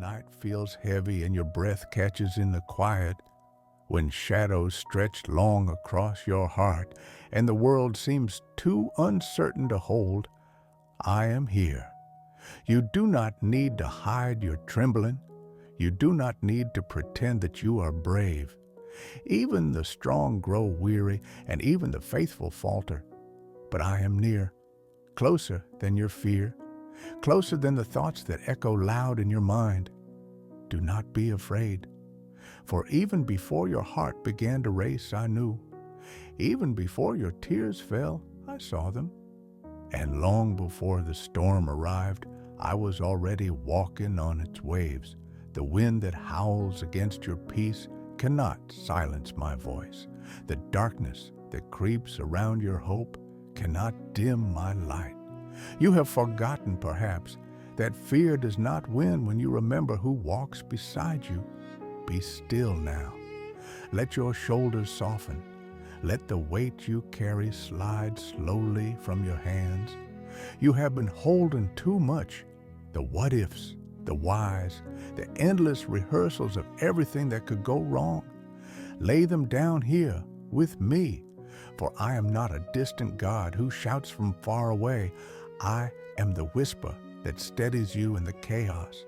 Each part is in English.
night feels heavy and your breath catches in the quiet, when shadows stretch long across your heart and the world seems too uncertain to hold, I am here. You do not need to hide your trembling. You do not need to pretend that you are brave. Even the strong grow weary, and even the faithful falter. But I am near, closer than your fear, closer than the thoughts that echo loud in your mind. Do not be afraid, for even before your heart began to race, I knew. Even before your tears fell, I saw them. And long before the storm arrived, I was already walking on its waves. The wind that howls against your peace cannot silence my voice. The darkness that creeps around your hope cannot dim my light. You have forgotten, perhaps, that fear does not win when you remember who walks beside you. Be still now. Let your shoulders soften. Let the weight you carry slide slowly from your hands. You have been holding too much. The what-ifs, the whys, the endless rehearsals of everything that could go wrong. Lay them down here with me, for I am not a distant God who shouts from far away. I am the whisper that steadies you in the chaos.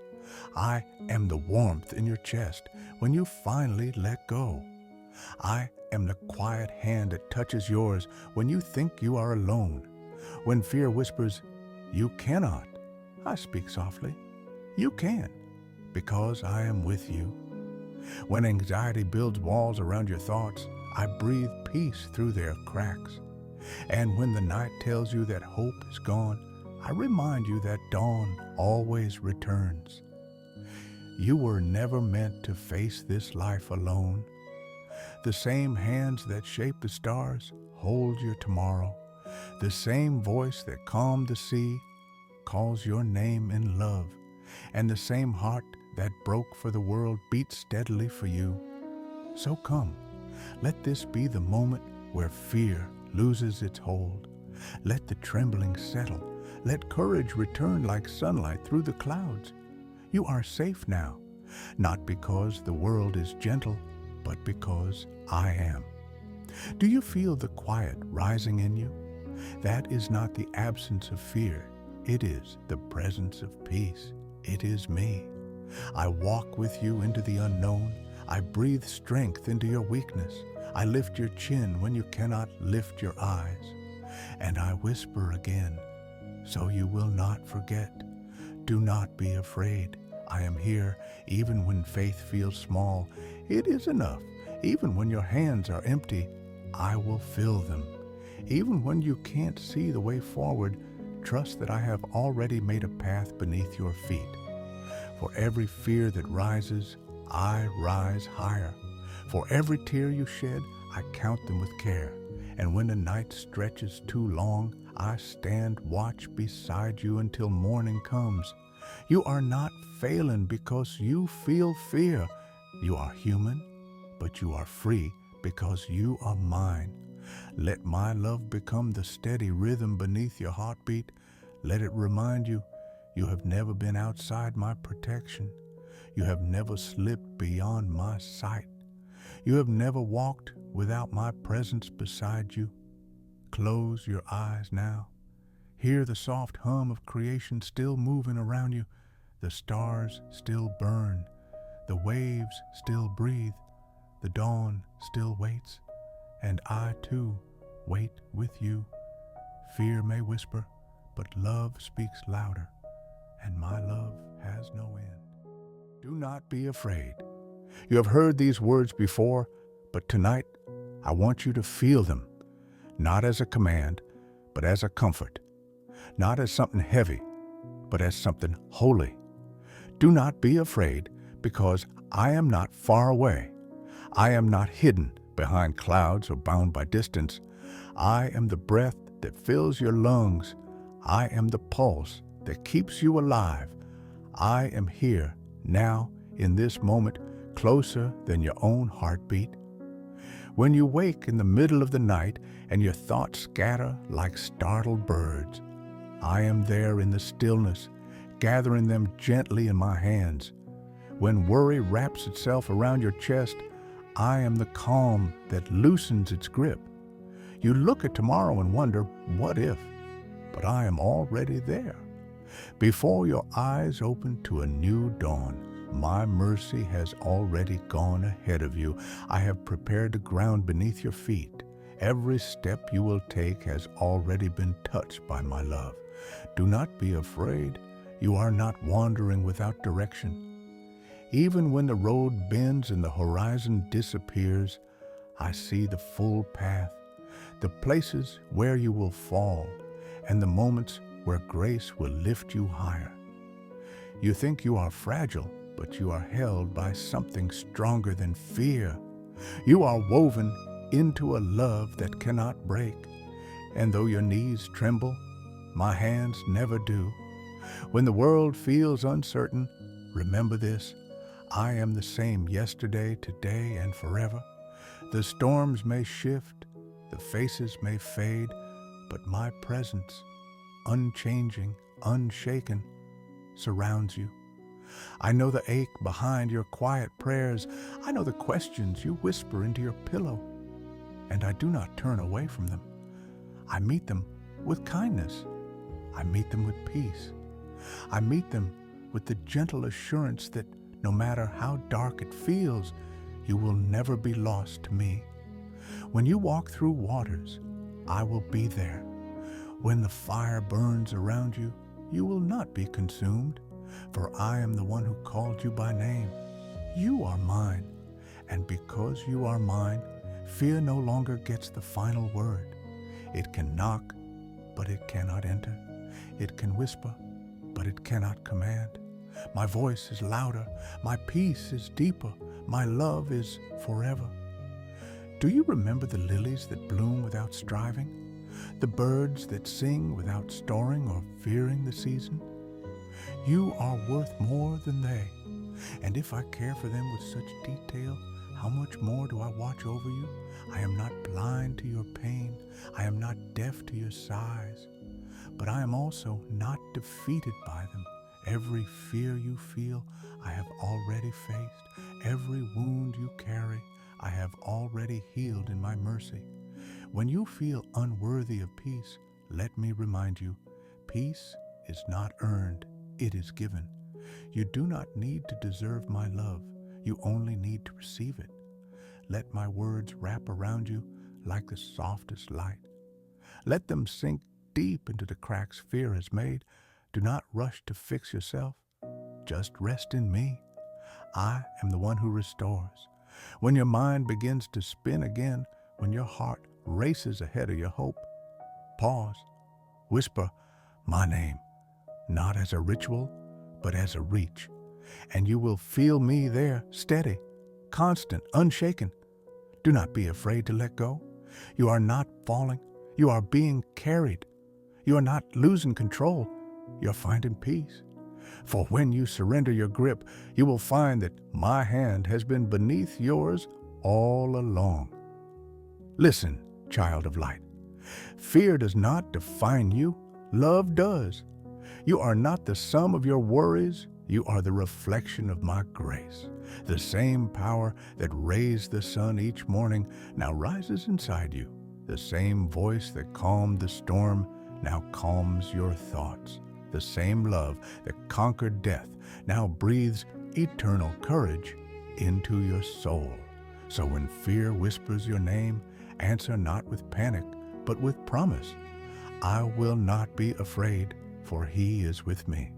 I am the warmth in your chest when you finally let go. I am the quiet hand that touches yours when you think you are alone. When fear whispers, "You cannot," I speak softly, "You can, because I am with you." When anxiety builds walls around your thoughts, I breathe peace through their cracks. And when the night tells you that hope is gone, I remind you that dawn always returns. You were never meant to face this life alone. The same hands that shape the stars hold your tomorrow. The same voice that calmed the sea calls your name in love. And the same heart that broke for the world beats steadily for you. So come, let this be the moment where fear loses its hold. Let the trembling settle. Let courage return like sunlight through the clouds. You are safe now, not because the world is gentle, but because I am. Do you feel the quiet rising in you? That is not the absence of fear. It is the presence of peace. It is me. I walk with you into the unknown. I breathe strength into your weakness. I lift your chin when you cannot lift your eyes. And I whisper again, so you will not forget. Do not be afraid. I am here, even when faith feels small. It is enough. Even when your hands are empty, I will fill them. Even when you can't see the way forward, trust that I have already made a path beneath your feet. For every fear that rises, I rise higher. For every tear you shed, I count them with care. And when the night stretches too long, I stand watch beside you until morning comes. You are not failing because you feel fear. You are human, but you are free because you are mine. Let my love become the steady rhythm beneath your heartbeat. Let it remind you, you have never been outside my protection. You have never slipped beyond my sight. You have never walked without my presence beside you. Close your eyes now. Hear the soft hum of creation still moving around you. The stars still burn. The waves still breathe. The dawn still waits. And I, too, wait with you. Fear may whisper, but love speaks louder, and my love has no end. Do not be afraid. You have heard these words before, but tonight I want you to feel them, not as a command, but as a comfort, not as something heavy, but as something holy. Do not be afraid, because I am not far away. I am not hidden behind clouds or bound by distance. I am the breath that fills your lungs. I am the pulse that keeps you alive. I am here, now, in this moment, closer than your own heartbeat. When you wake in the middle of the night and your thoughts scatter like startled birds, I am there in the stillness, gathering them gently in my hands. When worry wraps itself around your chest, I am the calm that loosens its grip. You look at tomorrow and wonder, what if? But I am already there. Before your eyes open to a new dawn, my mercy has already gone ahead of you. I have prepared the ground beneath your feet. Every step you will take has already been touched by my love. Do not be afraid. You are not wandering without direction. Even when the road bends and the horizon disappears, I see the full path, the places where you will fall, and the moments where grace will lift you higher. You think you are fragile, but you are held by something stronger than fear. You are woven into a love that cannot break. And though your knees tremble, my hands never do. When the world feels uncertain, remember this: I am the same yesterday, today, and forever. The storms may shift, the faces may fade, but my presence, unchanging, unshaken, surrounds you. I know the ache behind your quiet prayers. I know the questions you whisper into your pillow. And I do not turn away from them. I meet them with kindness. I meet them with peace. I meet them with the gentle assurance that no matter how dark it feels, you will never be lost to me. When you walk through waters, I will be there. When the fire burns around you, you will not be consumed, for I am the one who called you by name. You are mine, and because you are mine, fear no longer gets the final word. It can knock, but it cannot enter. It can whisper, but it cannot command. My voice is louder, my peace is deeper, my love is forever. Do you remember the lilies that bloom without striving? The birds that sing without storing or fearing the season? You are worth more than they. And if I care for them with such detail, how much more do I watch over you? I am not blind to your pain. I am not deaf to your sighs. But I am also not defeated by them. Every fear you feel, I have already faced. Every wound you carry, I have already healed in my mercy. When you feel unworthy of peace, let me remind you, peace is not earned, it is given. You do not need to deserve my love, you only need to receive it. Let my words wrap around you like the softest light. Let them sink deep into the cracks fear has made. Do not rush to fix yourself, just rest in me. I am the one who restores. When your mind begins to spin again, when your heart races ahead of your hope, pause, whisper my name, not as a ritual, but as a reach, and you will feel me there, steady, constant, unshaken. Do not be afraid to let go. You are not falling. You are being carried. You are not losing control. You're finding peace. For when you surrender your grip, you will find that my hand has been beneath yours all along. Listen, child of light. Fear does not define you. Love does. You are not the sum of your worries. You are the reflection of my grace. The same power that raised the sun each morning now rises inside you. The same voice that calmed the storm now calms your thoughts. The same love that conquered death now breathes eternal courage into your soul. So when fear whispers your name, answer not with panic, but with promise. I will not be afraid, for he is with me.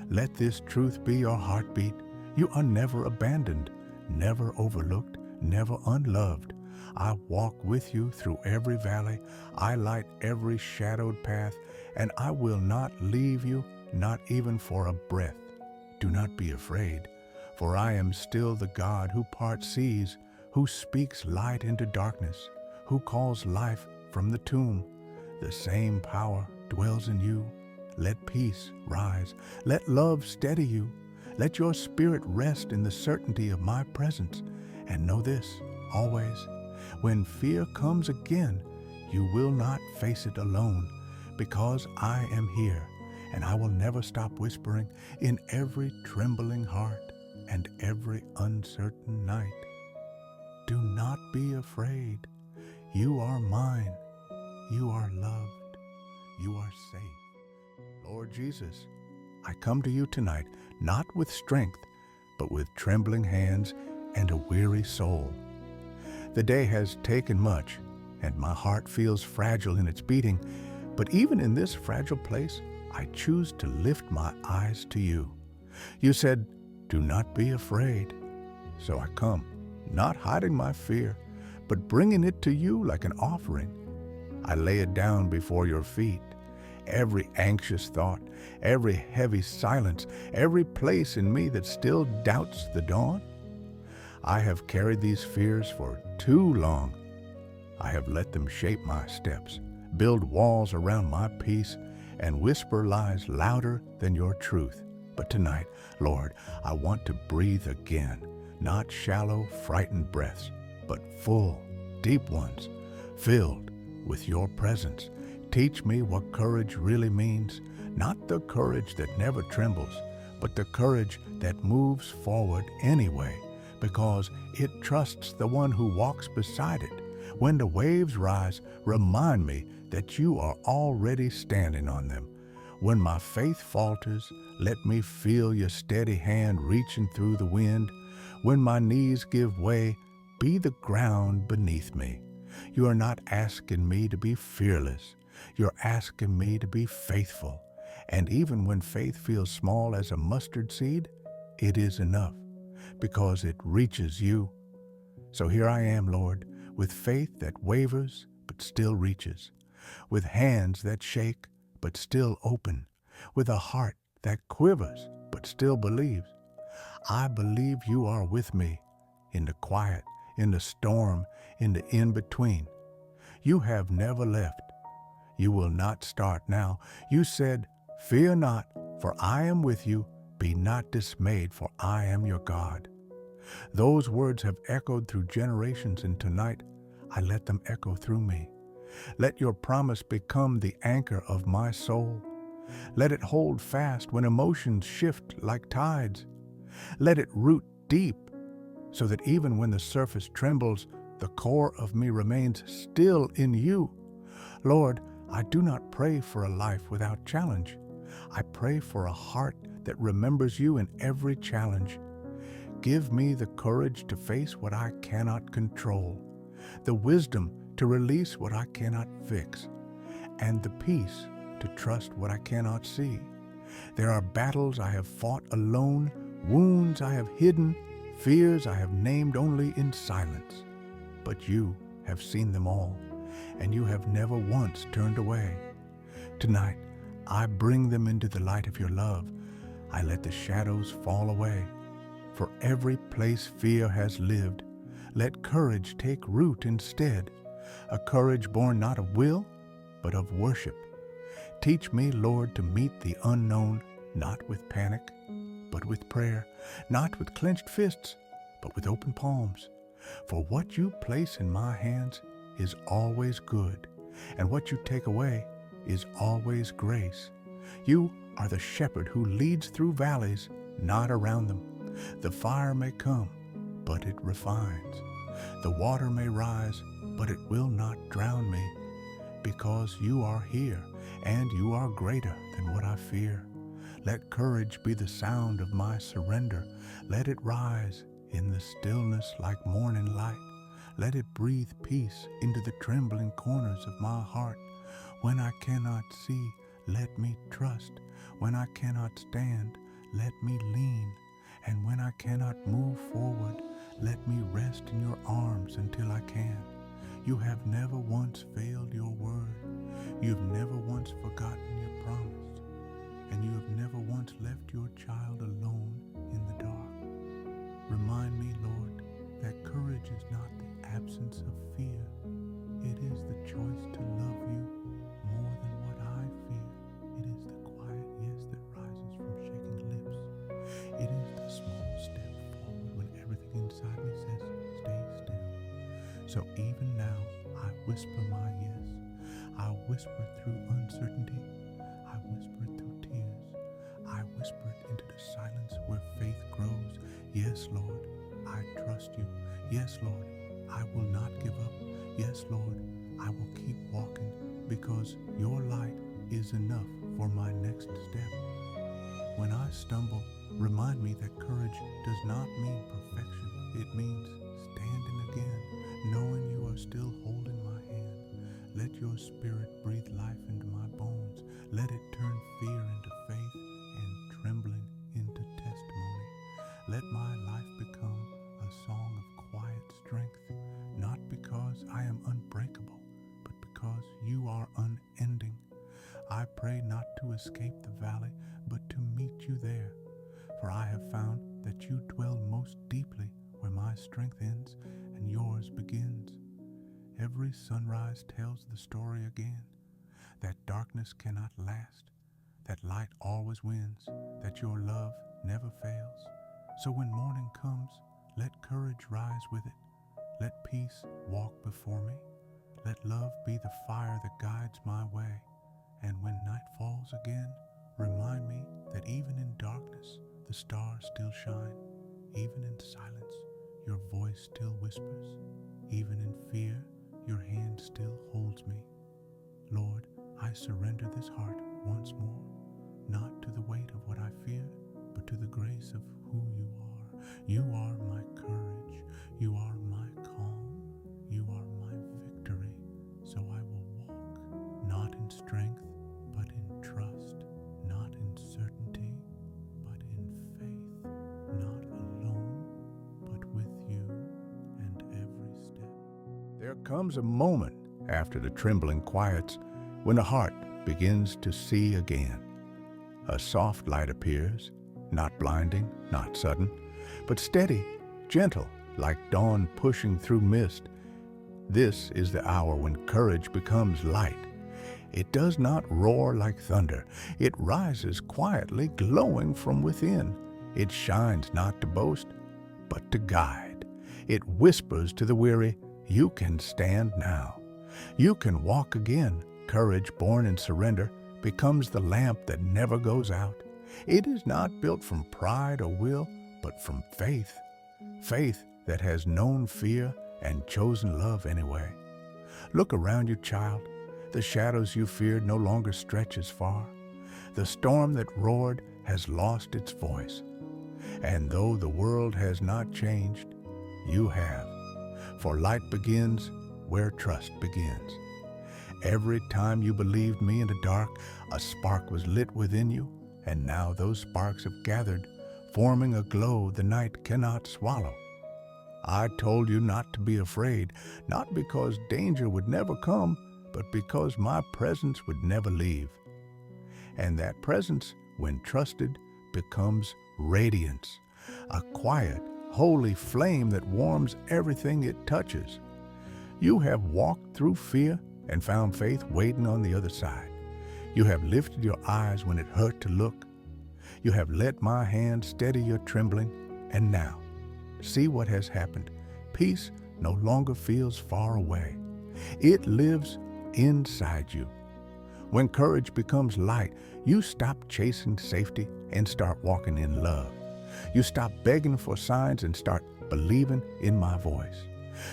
Let this truth be your heartbeat. You are never abandoned, never overlooked, never unloved. I walk with you through every valley. I light every shadowed path, and I will not leave you, not even for a breath. Do not be afraid, for I am still the God who parts seas, who speaks light into darkness, who calls life from the tomb. The same power dwells in you. Let peace rise. Let love steady you. Let your spirit rest in the certainty of my presence. And know this, always, when fear comes again, you will not face it alone, because I am here, and I will never stop whispering in every trembling heart and every uncertain night. Do not be afraid. You are mine. You are loved. You are safe. Lord Jesus, I come to you tonight, not with strength, but with trembling hands and a weary soul. The day has taken much, and my heart feels fragile in its beating, but even in this fragile place, I choose to lift my eyes to you. You said, "Do not be afraid." So I come, not hiding my fear, but bringing it to you like an offering. I lay it down before your feet. Every anxious thought, every heavy silence, every place in me that still doubts the dawn. I have carried these fears for too long. I have let them shape my steps, build walls around my peace, and whisper lies louder than your truth. But tonight, Lord, I want to breathe again, not shallow, frightened breaths, but full, deep ones, filled with your presence. Teach me what courage really means, not the courage that never trembles, but the courage that moves forward anyway, because it trusts the one who walks beside it. When the waves rise, remind me that you are already standing on them. When my faith falters, let me feel your steady hand reaching through the wind. When my knees give way, be the ground beneath me. You are not asking me to be fearless. You're asking me to be faithful. And even when faith feels small as a mustard seed, it is enough because it reaches you. So here I am, Lord, with faith that wavers but still reaches, with hands that shake but still open, with a heart that quivers but still believes. I believe you are with me in the quiet, in the storm, in the in-between. You have never left. You will not start now. You said, "Fear not, for I am with you. Be not dismayed, for I am your God." Those words have echoed through generations, and tonight I let them echo through me. Let your promise become the anchor of my soul. Let it hold fast when emotions shift like tides. Let it root deep so that even when the surface trembles, the core of me remains still in you. Lord, I do not pray for a life without challenge. I pray for a heart that remembers you in every challenge. Give me the courage to face what I cannot control, the wisdom to release what I cannot fix, and the peace to trust what I cannot see. There are battles I have fought alone, wounds I have hidden, fears I have named only in silence. But you have seen them all, and you have never once turned away. Tonight, I bring them into the light of your love. I let the shadows fall away. For every place fear has lived, let courage take root instead, a courage born not of will, but of worship. Teach me, Lord, to meet the unknown, not with panic, but with prayer, not with clenched fists, but with open palms. For what you place in my hands is always good, and what you take away is always grace. You are the shepherd who leads through valleys, not around them. The fire may come, but it refines. The water may rise, but it will not drown me, because you are here, and you are greater than what I fear. Let courage be the sound of my surrender. Let it rise in the stillness like morning light. Let it breathe peace into the trembling corners of my heart. When I cannot see, let me trust. When I cannot stand, let me lean. And when I cannot move forward, let me rest in your arms until I can. You have never once failed your word. You've never once forgotten your promise. And you have never once left your child alone in the dark. Remind me, Lord, that courage is not the absence of fear. It is the choice to love you more than what I fear. It is the quiet yes that rises from shaking lips. It is the small step forward when everything inside me says, stay still. So even now, I whisper my yes. I whisper it through uncertainty. I whisper it through tears. I whisper it into the silence where faith grows. Yes, Lord, I trust you. Yes, Lord, I will not give up. Yes, Lord, I will keep walking because your light is enough for my next step. When I stumble, remind me that courage does not mean perfection. It means standing again, knowing you are still holding my hand. Let your spirit breathe life into my bones. Let it turn fear into faith and trembling into testimony. Let my life become a song of quiet strength, not because I am unbreakable, but because you are unending. I pray not to escape the valley, but to meet you there. For I have found that you dwell most deeply where my strength ends and yours begins. Every sunrise tells the story again, that darkness cannot last, that light always wins, that your love never fails. So when morning comes, let courage rise with it. Let peace walk before me. Let love be the fire that guides my way. And when night falls again, remind me that even in darkness, the stars still shine. Even in silence, your voice still whispers. Even in fear, your hand still holds me. Lord, I surrender this heart once more, not to the weight of what I fear, but to the grace of who you are. You are my courage. You are my calm. You are my victory. So I will walk, not in strength, but in trust, not in certainty, but in faith, not alone, but with you and every step. There comes a moment after the trembling quiets when the heart begins to see again. A soft light appears, not blinding, not sudden, but steady, gentle, like dawn pushing through mist. This is the hour when courage becomes light. It does not roar like thunder. It rises quietly, glowing from within. It shines not to boast, but to guide. It whispers to the weary, you can stand now. You can walk again. Courage born in surrender becomes the lamp that never goes out. It is not built from pride or will, but from faith. Faith that has known fear and chosen love anyway. Look around you, child. The shadows you feared no longer stretch as far. The storm that roared has lost its voice. And though the world has not changed, you have. For light begins where trust begins. Every time you believed me in the dark, a spark was lit within you, and now those sparks have gathered, forming a glow the night cannot swallow. I told you not to be afraid, not because danger would never come, but because my presence would never leave. And that presence, when trusted, becomes radiance, a quiet, holy flame that warms everything it touches. You have walked through fear and found faith waiting on the other side. You have lifted your eyes when it hurt to look. You have let my hand steady your trembling, and now, see what has happened. Peace no longer feels far away. It lives inside you. When courage becomes light, you stop chasing safety and start walking in love. You stop begging for signs and start believing in my voice.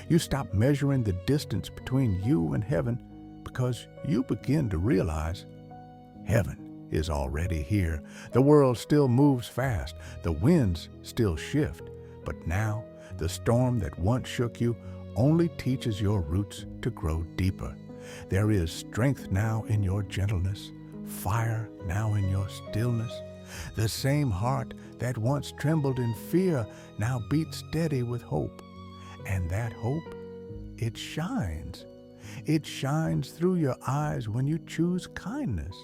You stop measuring the distance between you and heaven because you begin to realize heaven is already here. The world still moves fast. The winds still shift. But now, the storm that once shook you only teaches your roots to grow deeper. There is strength now in your gentleness, fire now in your stillness. The same heart that once trembled in fear now beats steady with hope. And that hope, it shines. It shines through your eyes when you choose kindness.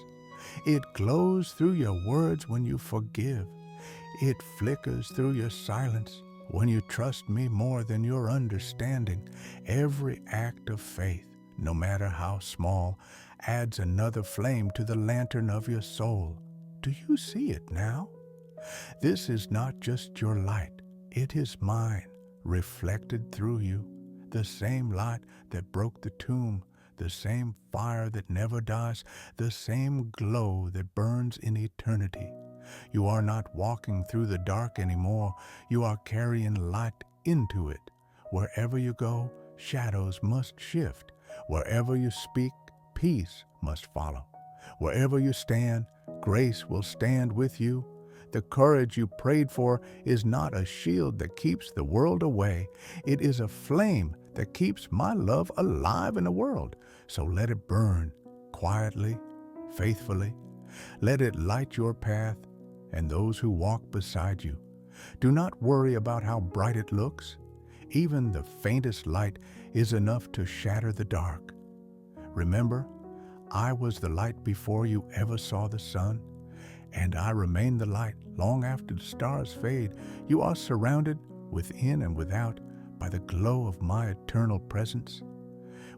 It glows through your words when you forgive. It flickers through your silence when you trust me more than your understanding. Every act of faith, no matter how small, adds another flame to the lantern of your soul. Do you see it now? This is not just your light, it is mine, reflected through you. The same light that broke the tomb, the same fire that never dies, the same glow that burns in eternity. You are not walking through the dark anymore. You are carrying light into it. Wherever you go, shadows must shift. Wherever you speak, peace must follow. Wherever you stand, grace will stand with you. The courage you prayed for is not a shield that keeps the world away. It is a flame that keeps my love alive in the world. So let it burn quietly, faithfully. Let it light your path and those who walk beside you. Do not worry about how bright it looks. Even the faintest light is enough to shatter the dark. Remember, I was the light before you ever saw the sun, and I remain the light long after the stars fade. You are surrounded within and without by the glow of my eternal presence.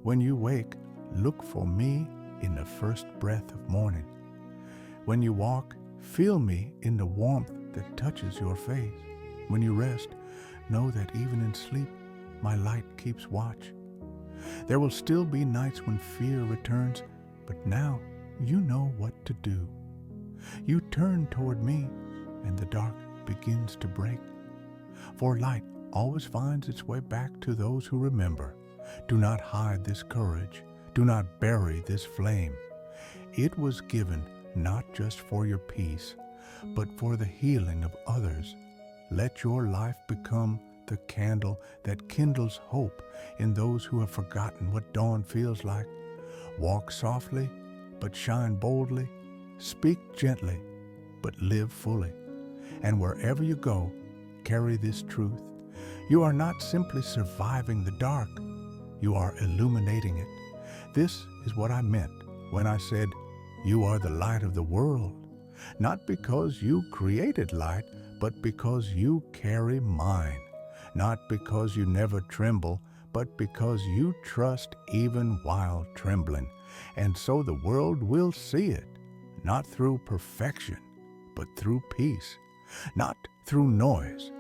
When you wake, look for me in the first breath of morning. When you walk, feel me in the warmth that touches your face. When you rest, know that even in sleep, my light keeps watch. There will still be nights when fear returns, but now you know what to do. You turn toward me, and the dark begins to break. For light always finds its way back to those who remember. Do not hide this courage. Do not bury this flame. It was given not just for your peace, but for the healing of others. Let your life become the candle that kindles hope in those who have forgotten what dawn feels like. Walk softly, but shine boldly. Speak gently, but live fully. And wherever you go, carry this truth. You are not simply surviving the dark. You are illuminating it. This is what I meant when I said, you are the light of the world. Not because you created light, but because you carry mine. Not because you never tremble, but because you trust even while trembling. And so the world will see it, not through perfection, but through peace. Not through noise,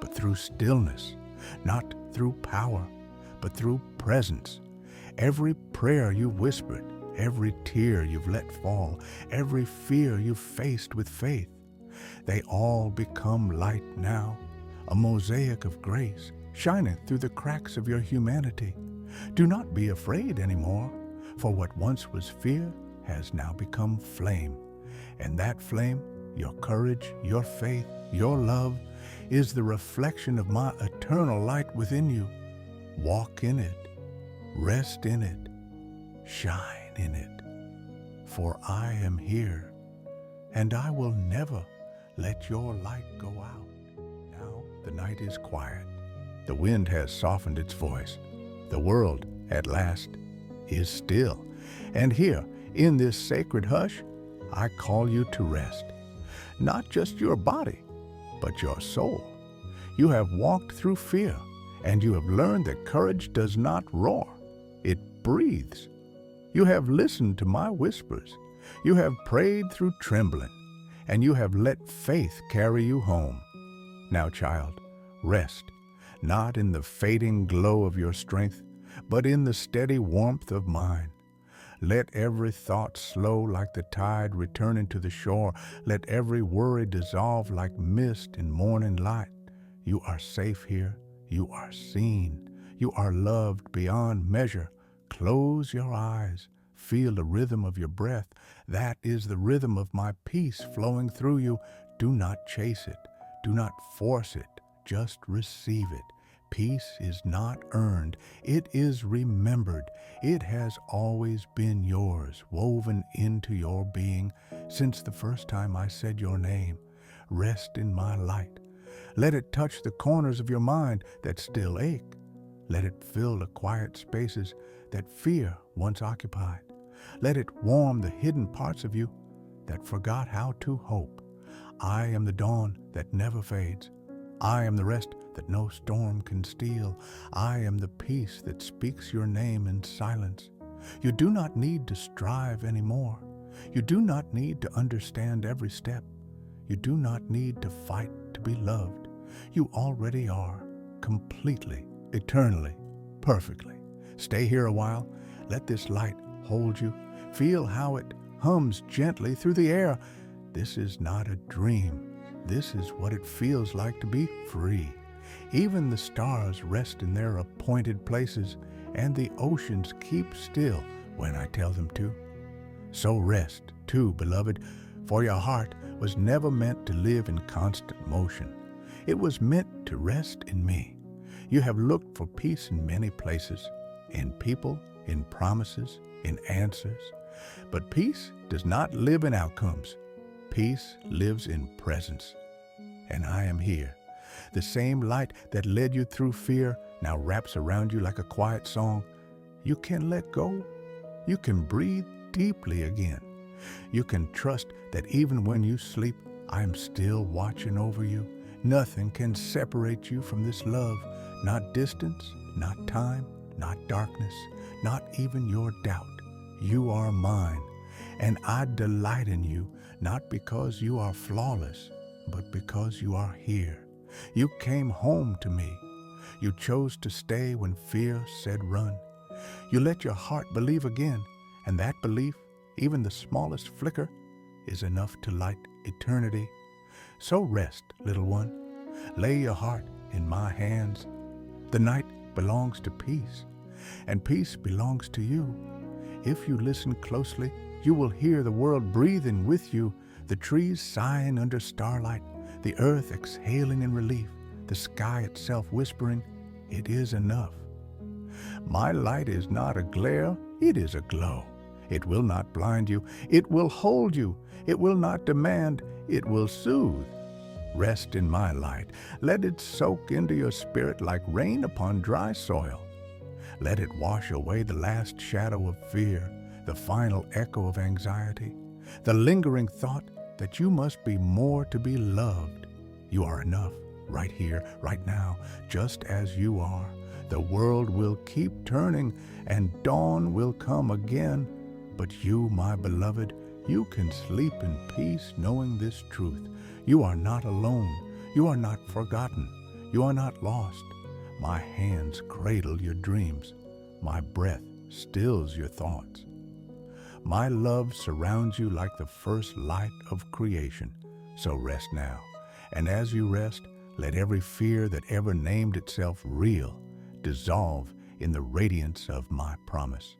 but through stillness. Not through power, but through presence. Every prayer you whispered, every tear you've let fall, every fear you've faced with faith, they all become light now, a mosaic of grace shining through the cracks of your humanity. Do not be afraid anymore, for what once was fear has now become flame. And that flame, your courage, your faith, your love, is the reflection of my eternal light within you. Walk in it, rest in it, shine in it. For I am here, and I will never let your light go out. Now the night is quiet. The wind has softened its voice. The world, at last, is still. And here, in this sacred hush, I call you to rest. Not just your body, but your soul. You have walked through fear, and you have learned that courage does not roar. It breathes. You have listened to my whispers. You have prayed through trembling, and you have let faith carry you home. Now, child, rest, not in the fading glow of your strength, but in the steady warmth of mine. Let every thought slow like the tide returning to the shore. Let every worry dissolve like mist in morning light. You are safe here. You are seen. You are loved beyond measure. Close your eyes. Feel the rhythm of your breath. That is the rhythm of my peace flowing through you. Do not chase it. Do not force it. Just receive it. Peace is not earned. It is remembered. It has always been yours, woven into your being since the first time I said your name. Rest in my light. Let it touch the corners of your mind that still ache. Let it fill the quiet spaces that fear once occupied. Let it warm the hidden parts of you that forgot how to hope. I am the dawn that never fades. I am the rest that no storm can steal. I am the peace that speaks your name in silence. You do not need to strive anymore. You do not need to understand every step. You do not need to fight to be loved. You already are, completely, eternally, perfectly. Stay here a while. Let this light hold you. Feel how it hums gently through the air. This is not a dream. This is what it feels like to be free. Even the stars rest in their appointed places, and the oceans keep still when I tell them to. So rest, too, beloved, for your heart was never meant to live in constant motion. It was meant to rest in me. You have looked for peace in many places, in people, in promises, in answers. But peace does not live in outcomes. Peace lives in presence. And I am here. The same light that led you through fear now wraps around you like a quiet song. You can let go. You can breathe deeply again. You can trust that even when you sleep, I am still watching over you. Nothing can separate you from this love. Not distance, not time, not darkness, not even your doubt. You are mine, and I delight in you, not because you are flawless, but because you are here. You came home to me. You chose to stay when fear said run. You let your heart believe again, and that belief, even the smallest flicker, is enough to light eternity. So rest, little one. Lay your heart in my hands. The night belongs to peace, and peace belongs to you. If you listen closely, you will hear the world breathing with you, the trees sighing under starlight, the earth exhaling in relief, the sky itself whispering, "It is enough." My light is not a glare, it is a glow. It will not blind you, it will hold you. It will not demand, it will soothe. Rest in my light. Let it soak into your spirit like rain upon dry soil. Let it wash away the last shadow of fear, the final echo of anxiety, the lingering thought that you must be more to be loved. You are enough, right here, right now, just as you are. The world will keep turning, and dawn will come again. But you, my beloved, you can sleep in peace knowing this truth. You are not alone. You are not forgotten. You are not lost. My hands cradle your dreams. My breath stills your thoughts. My love surrounds you like the first light of creation. So rest now. And as you rest, let every fear that ever named itself real dissolve in the radiance of my promise.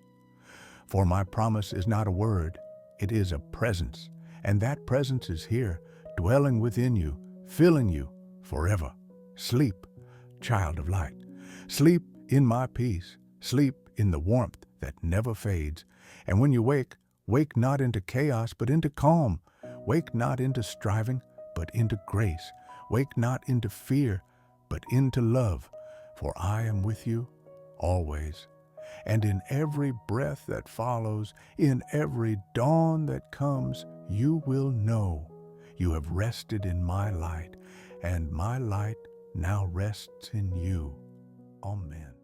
For my promise is not a word, it is a presence, and that presence is here, dwelling within you, filling you forever. Sleep, child of light. Sleep in my peace. Sleep in the warmth that never fades. And when you wake, wake not into chaos, but into calm. Wake not into striving, but into grace. Wake not into fear, but into love. For I am with you always. And in every breath that follows, in every dawn that comes, you will know you have rested in my light, and my light now rests in you. Amen.